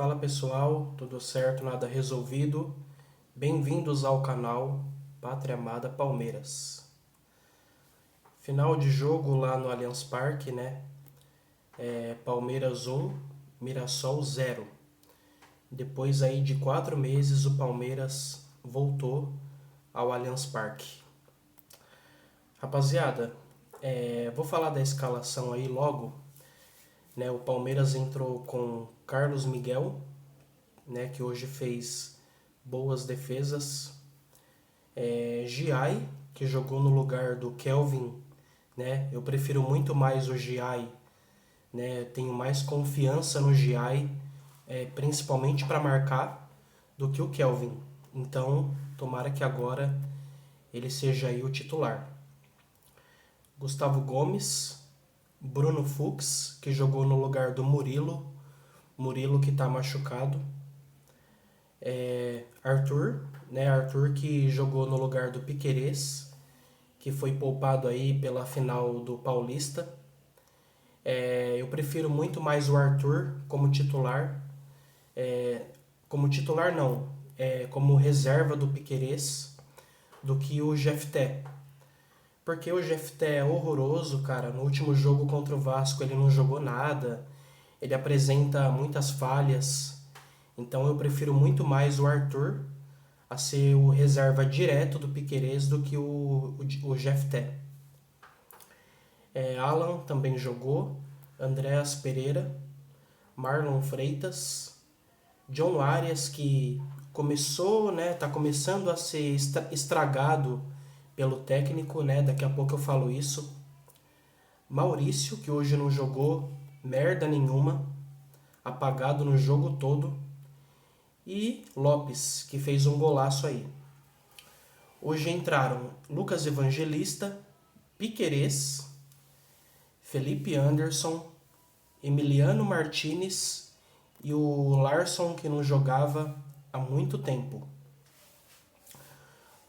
Fala pessoal, tudo certo, nada resolvido? Bem-vindos ao canal Pátria Amada Palmeiras. Final de jogo lá no Allianz Parque, né? Palmeiras 1, Mirassol 0. Depois aí de 4 meses o Palmeiras voltou ao Allianz Parque. Rapaziada, vou falar da escalação aí logo. Né? O Palmeiras entrou com Carlos Miguel, né, que hoje fez boas defesas. Giai, que jogou no lugar do Kelvin, né? Eu prefiro muito mais o Giai, né? Tenho mais confiança no Giai, principalmente para marcar, do que o Kelvin. Então, tomara que agora ele seja aí o titular. Gustavo Gomes, Bruno Fux, que jogou no lugar do Murilo que está machucado. Arthur, né? Arthur que jogou no lugar do Piquerez, que foi poupado aí pela final do Paulista. Eu prefiro muito mais o Arthur como titular. Como titular não, como reserva do Piquerez, do que o Jefté. Porque o Jefté é horroroso, cara. No último jogo contra o Vasco ele não jogou nada. Ele apresenta muitas falhas. Então eu prefiro muito mais o Arthur a ser o reserva direto do Piquerez do que o Jefté. Alan também jogou, Andreas Pereira, Marlon Freitas, John Arias, que começou, né, tá começando a ser estragado pelo técnico, né, daqui a pouco eu falo isso. Maurício, que hoje não jogou merda nenhuma, apagado no jogo todo. E Lopes, que fez um golaço aí. Hoje entraram Lucas Evangelista, Piquerez, Felipe Anderson, Emiliano Martinez e o Larsson, que não jogava há muito tempo.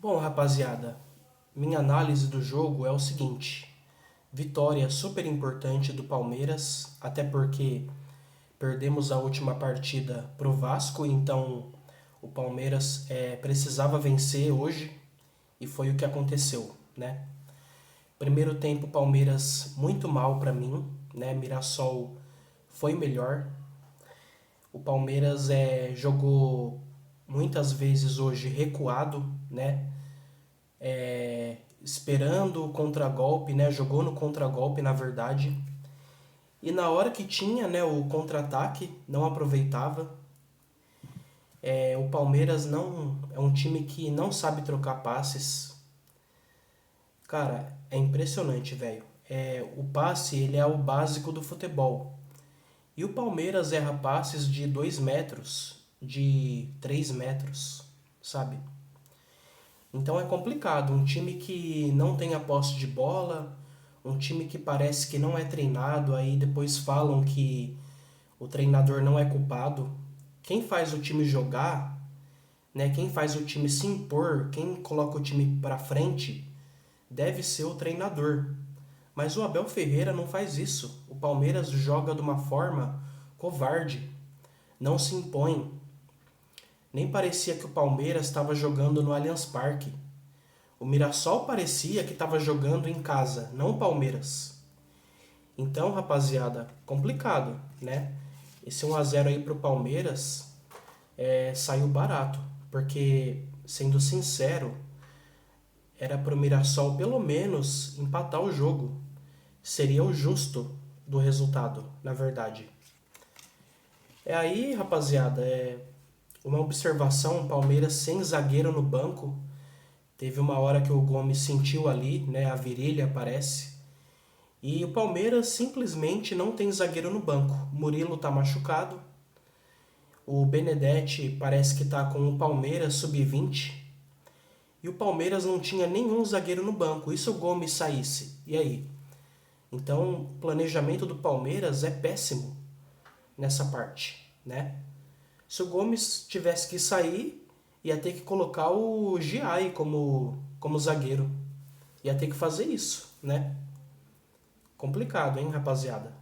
Bom, rapaziada, minha análise do jogo é o seguinte: vitória super importante do Palmeiras, até porque perdemos a última partida pro Vasco, então o Palmeiras precisava vencer hoje e foi o que aconteceu, né? Primeiro tempo Palmeiras muito mal para mim, né? Mirassol foi melhor. O Palmeiras jogou muitas vezes hoje recuado, né? Esperando o contragolpe, né? Jogou no contragolpe, na verdade. E na hora que tinha, né, o contra-ataque, não aproveitava. O Palmeiras não é um time que não sabe trocar passes. Cara, é impressionante, velho. O passe, ele é o básico do futebol. E o Palmeiras erra passes de 2 metros, de 3 metros, sabe? Então é complicado. Um time que não tem a posse de bola, um time que parece que não é treinado, aí depois falam que o treinador não é culpado. Quem faz o time jogar, né? Quem faz o time se impor, quem coloca o time pra frente, deve ser o treinador. Mas o Abel Ferreira não faz isso. O Palmeiras joga de uma forma covarde, não se impõe. Nem parecia que o Palmeiras estava jogando no Allianz Parque. O Mirassol parecia que estava jogando em casa, não o Palmeiras. Então, rapaziada, complicado, né? Esse 1-0 aí pro Palmeiras saiu barato, porque, sendo sincero, era pro Mirassol pelo menos empatar o jogo. Seria o justo do resultado, na verdade. Aí, rapaziada, uma observação: o Palmeiras sem zagueiro no banco. Teve uma hora que o Gomes sentiu ali, né, a virilha parece. E o Palmeiras simplesmente não tem zagueiro no banco. O Murilo tá machucado. O Benedetti parece que tá com o Palmeiras sub-20. E o Palmeiras não tinha nenhum zagueiro no banco. E se o Gomes saísse? E aí? Então, o planejamento do Palmeiras é péssimo nessa parte, né? Se o Gomes tivesse que sair, ia ter que colocar o Giai como zagueiro. Ia ter que fazer isso, né? Complicado, hein, rapaziada?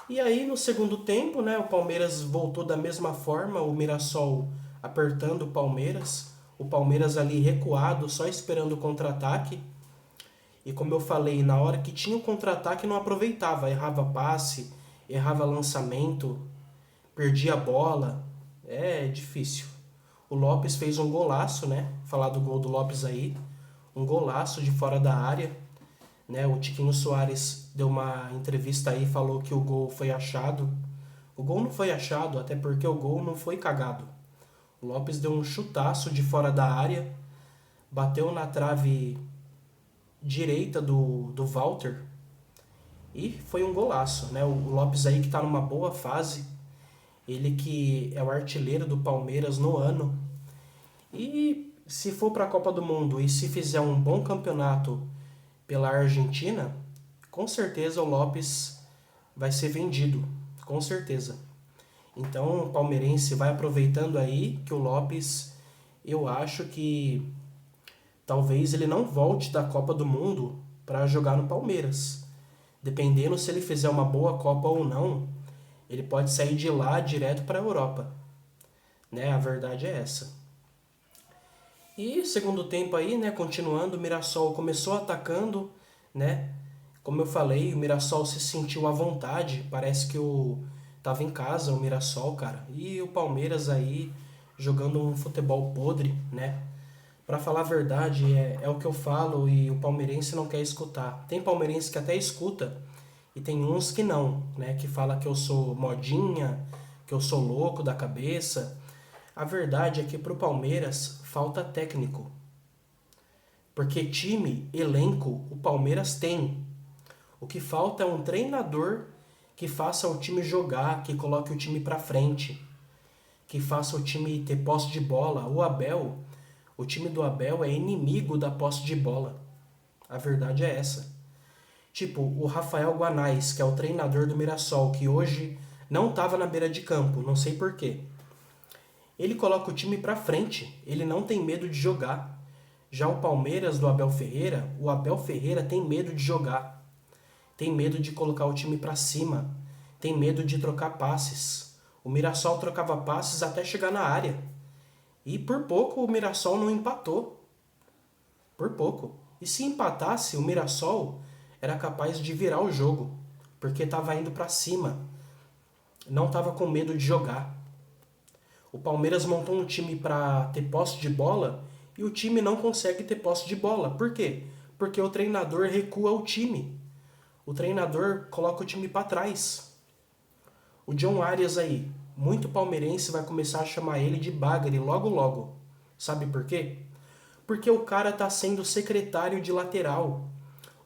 E aí no segundo tempo, né, o Palmeiras voltou da mesma forma, o Mirassol apertando o Palmeiras ali recuado, só esperando o contra-ataque. E como eu falei, na hora que tinha o contra-ataque não aproveitava, errava passe, errava lançamento, perdia a bola. É difícil. O Lopes fez um golaço, né? Falar do gol do Lopes aí, um golaço de fora da área, né? O Tiquinho Soares deu uma entrevista aí e falou que o gol foi achado. O gol não foi achado, até porque o gol não foi cagado. O Lopes deu um chutaço de fora da área, bateu na trave direita do Walter e foi um golaço, né? O Lopes aí que tá numa boa fase, ele que é o artilheiro do Palmeiras no ano. E se for para a Copa do Mundo e se fizer um bom campeonato pela Argentina, com certeza o Lopes vai ser vendido, com certeza. Então o palmeirense vai aproveitando aí que o Lopes, eu acho que talvez ele não volte da Copa do Mundo para jogar no Palmeiras. Dependendo se ele fizer uma boa Copa ou não, ele pode sair de lá direto para a Europa. Né? A verdade é essa. E segundo tempo aí, né, continuando, o Mirassol começou atacando, né? Como eu falei, o Mirassol se sentiu à vontade, parece que tava em casa o Mirassol, cara. E o Palmeiras aí jogando um futebol podre, né? Pra falar a verdade, é o que eu falo e o palmeirense não quer escutar. Tem palmeirense que até escuta e tem uns que não, né? Que fala que eu sou modinha, que eu sou louco da cabeça. A verdade é que pro Palmeiras falta técnico. Porque time, elenco, o Palmeiras tem. O que falta é um treinador que faça o time jogar, que coloque o time pra frente, que faça o time ter posse de bola. O time do Abel é inimigo da posse de bola. A verdade é essa. Tipo, o Rafael Guanais, que é o treinador do Mirassol, que hoje não estava na beira de campo, não sei porquê. Ele coloca o time pra frente, ele não tem medo de jogar. Já o Palmeiras do Abel Ferreira, o Abel Ferreira tem medo de jogar. Tem medo de colocar o time pra cima. Tem medo de trocar passes. O Mirassol trocava passes até chegar na área. E por pouco o Mirassol não empatou. Por pouco. E se empatasse, o Mirassol era capaz de virar o jogo. Porque estava indo pra cima. Não estava com medo de jogar. O Palmeiras montou um time para ter posse de bola e o time não consegue ter posse de bola. Por quê? Porque o treinador recua o time. O treinador coloca o time para trás. O John Arias aí, muito palmeirense vai começar a chamar ele de bagre logo logo. Sabe por quê? Porque o cara tá sendo secretário de lateral.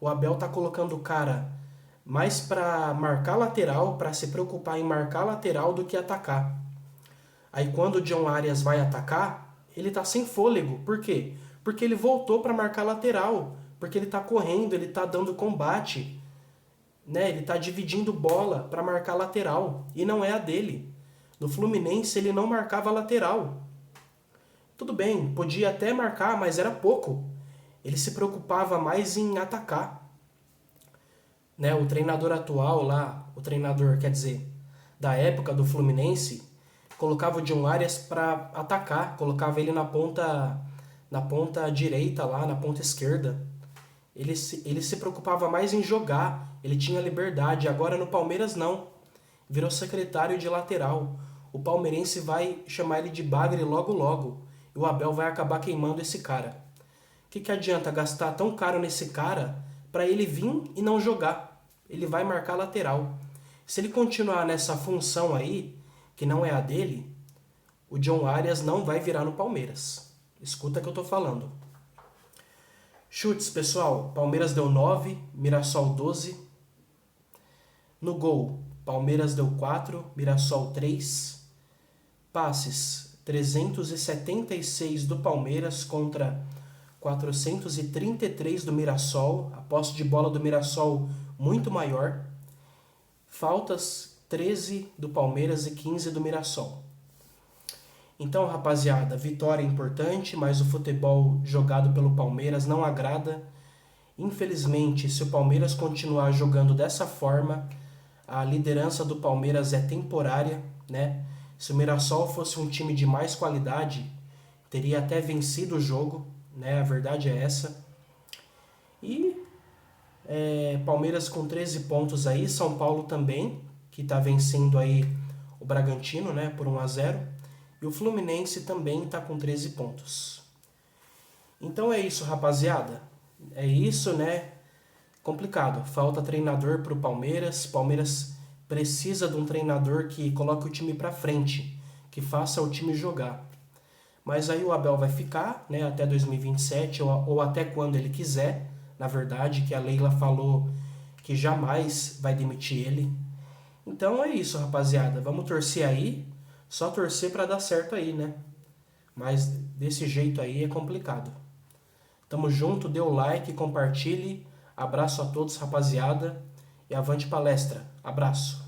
O Abel tá colocando o cara mais para marcar lateral, para se preocupar em marcar lateral do que atacar. Aí quando o John Arias vai atacar, ele tá sem fôlego. Por quê? Porque ele voltou para marcar lateral. Porque ele tá correndo, ele tá dando combate. Né? Ele tá dividindo bola para marcar lateral. E não é a dele. No Fluminense ele não marcava lateral. Tudo bem, podia até marcar, mas era pouco. Ele se preocupava mais em atacar. Né? O treinador atual lá, o treinador, quer dizer, da época do Fluminense, colocava o John Arias para atacar, colocava ele na ponta direita lá, na ponta esquerda. Ele se preocupava mais em jogar, ele tinha liberdade. Agora no Palmeiras não, virou secretário de lateral. O palmeirense vai chamar ele de bagre logo logo, e o Abel vai acabar queimando esse cara. O que adianta gastar tão caro nesse cara para ele vir e não jogar? Ele vai marcar lateral. Se ele continuar nessa função aí, que não é a dele, o John Arias não vai virar no Palmeiras. Escuta o que eu tô falando. Chutes, pessoal. Palmeiras deu 9, Mirassol 12. No gol, Palmeiras deu 4, Mirassol 3. Passes, 376 do Palmeiras contra 433 do Mirassol. A posse de bola do Mirassol muito maior. Faltas, 13 do Palmeiras e 15 do Mirassol. Então, rapaziada, vitória é importante, mas o futebol jogado pelo Palmeiras não agrada. Infelizmente, se o Palmeiras continuar jogando dessa forma, a liderança do Palmeiras é temporária, né? Se o Mirassol fosse um time de mais qualidade, teria até vencido o jogo, né? A verdade é essa. E Palmeiras com 13 pontos aí, São Paulo também, que está vencendo aí o Bragantino, né? Por 1-0. E o Fluminense também está com 13 pontos. Então é isso, rapaziada. É isso, né? Complicado. Falta treinador para o Palmeiras. Palmeiras precisa de um treinador que coloque o time para frente, que faça o time jogar. Mas aí o Abel vai ficar, né, até 2027 ou até quando ele quiser, na verdade, que a Leila falou que jamais vai demitir ele. Então é isso, rapaziada. Vamos torcer aí. Só torcer para dar certo aí, né? Mas desse jeito aí é complicado. Tamo junto, dê o like, compartilhe. Abraço a todos, rapaziada. E avante palestra. Abraço.